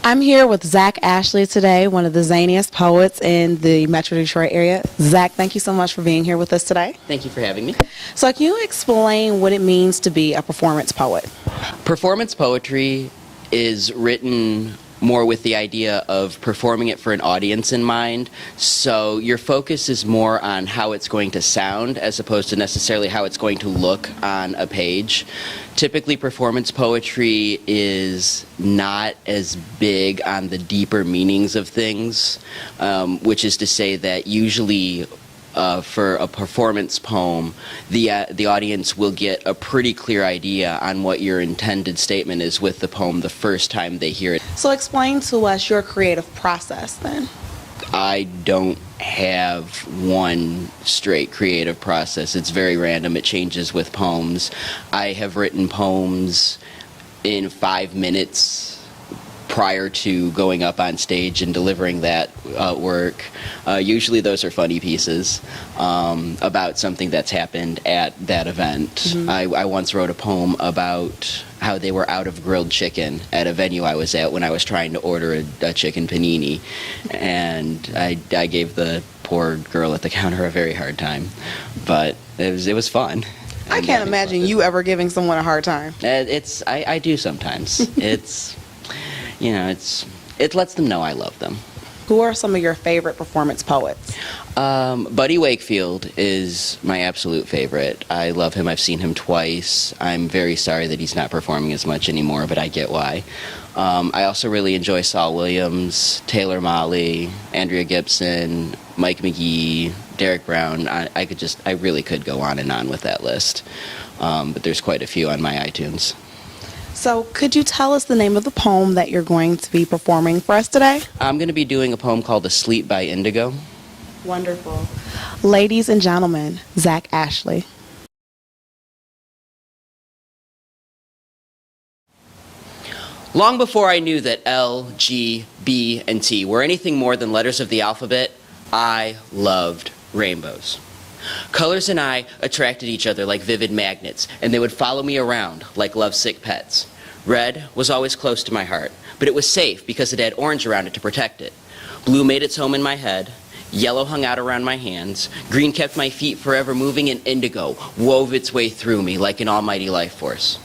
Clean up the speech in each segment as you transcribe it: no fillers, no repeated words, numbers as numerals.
I'm here with Zack Achley today, one of the zaniest poets in the Metro Detroit area. Zack, thank you so much for being here with us today. Thank you for having me. So can you explain what it means to be a performance poet? Performance poetry is written more with the idea of performing it for an audience in mind. So your focus is more on how it's going to sound as opposed to necessarily how it's going to look on a page. Typically, performance poetry is not as big on the deeper meanings of things, which is to say that usually for a performance poem, the audience will get a pretty clear idea on what your intended statement is with the poem the first time they hear it. So explain to us your creative process then. I don't have one straight creative process. It's very random. It changes with poems. I have written poems in 5 minutes prior to going up on stage and delivering that work. Usually those are funny pieces about something that's happened at that event. Mm-hmm. I once wrote a poem about how they were out of grilled chicken at a venue I was at when I was trying to order a chicken panini, and I gave the poor girl at the counter a very hard time, but it was fun. I can't imagine you ever giving someone a hard time. I do sometimes. It lets them know I love them. Who are some of your favorite performance poets? Buddy Wakefield is my absolute favorite. I love him. I've seen him twice. I'm very sorry that he's not performing as much anymore, but I get why. I also really enjoy Saul Williams, Taylor Motley, Andrea Gibson, Mike McGee, Derek Brown. I really could go on and on with that list. But there's quite a few on my iTunes. So could you tell us the name of the poem that you're going to be performing for us today? I'm going to be doing a poem called Asleep by Indigo. Wonderful. Ladies and gentlemen, Zack Achley. Long before I knew that L, G, B, and T were anything more than letters of the alphabet, I loved rainbows. Colors and I attracted each other like vivid magnets, and they would follow me around like lovesick pets. Red was always close to my heart, but it was safe because it had orange around it to protect it. Blue made its home in my head, yellow hung out around my hands, green kept my feet forever moving, and indigo wove its way through me like an almighty life force.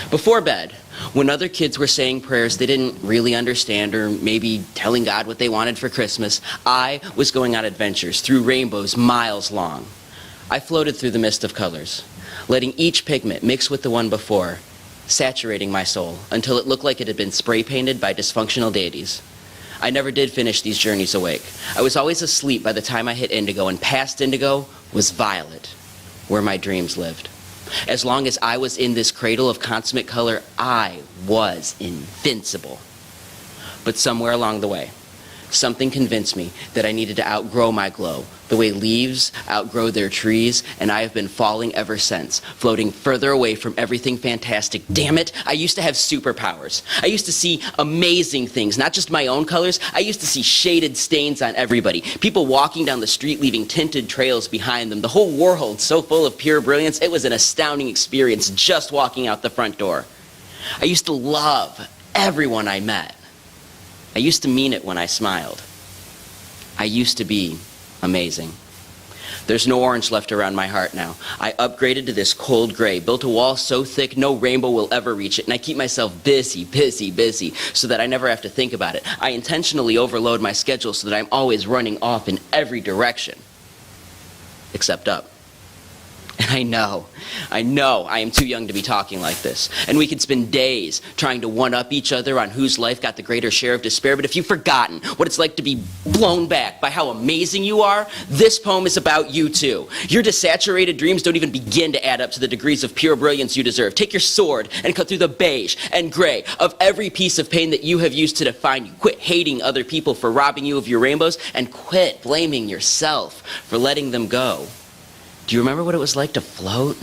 Before bed, when other kids were saying prayers they didn't really understand or maybe telling God what they wanted for Christmas, I was going on adventures through rainbows miles long. I floated through the mist of colors, letting each pigment mix with the one before, saturating my soul until it looked like it had been spray painted by dysfunctional deities. I never did finish these journeys awake. I was always asleep by the time I hit indigo, and past indigo was violet, where my dreams lived. As long as I was in this cradle of consummate color, I was invincible. But somewhere along the way, something convinced me that I needed to outgrow my glow, the way leaves outgrow their trees, and I have been falling ever since, floating further away from everything fantastic. Damn it, I used to have superpowers. I used to see amazing things, not just my own colors. I used to see shaded stains on everybody, people walking down the street leaving tinted trails behind them, the whole world so full of pure brilliance. It was an astounding experience just walking out the front door. I used to love everyone I met. I used to mean it when I smiled. I used to be amazing. There's no orange left around my heart now. I upgraded to this cold gray, built a wall so thick no rainbow will ever reach it, and I keep myself busy, so that I never have to think about it. I intentionally overload my schedule so that I'm always running off in every direction, except up. And I know I am too young to be talking like this. And we could spend days trying to one-up each other on whose life got the greater share of despair. But if you've forgotten what it's like to be blown back by how amazing you are, this poem is about you too. Your desaturated dreams don't even begin to add up to the degrees of pure brilliance you deserve. Take your sword and cut through the beige and gray of every piece of pain that you have used to define you. Quit hating other people for robbing you of your rainbows, and quit blaming yourself for letting them go. Do you remember what it was like to float?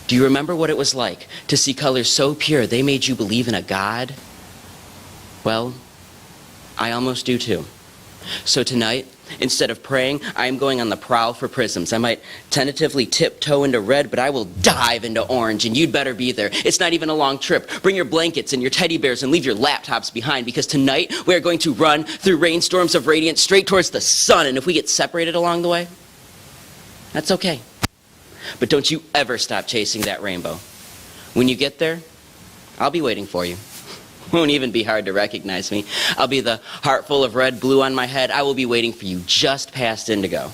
Do you remember what it was like to see colors so pure they made you believe in a God? Well, I almost do too. So tonight, Instead of praying, I am going on the prowl for prisms. I might tentatively tiptoe into red, but I will dive into orange, and you'd better be there. It's not even a long trip. Bring your blankets and your teddy bears and leave your laptops behind, because tonight we are going to run through rainstorms of radiance straight towards the sun, and if we get separated along the way, that's okay. But don't you ever stop chasing that rainbow. When you get there, I'll be waiting for you. Won't even be hard to recognize me. I'll be the heart full of red blue on my head. I will be waiting for you just past indigo.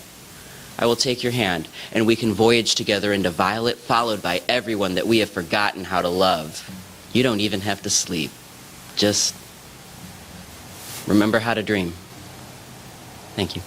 I will take your hand, and we can voyage together into violet, followed by everyone that we have forgotten how to love. You don't even have to sleep. Just remember how to dream. Thank you.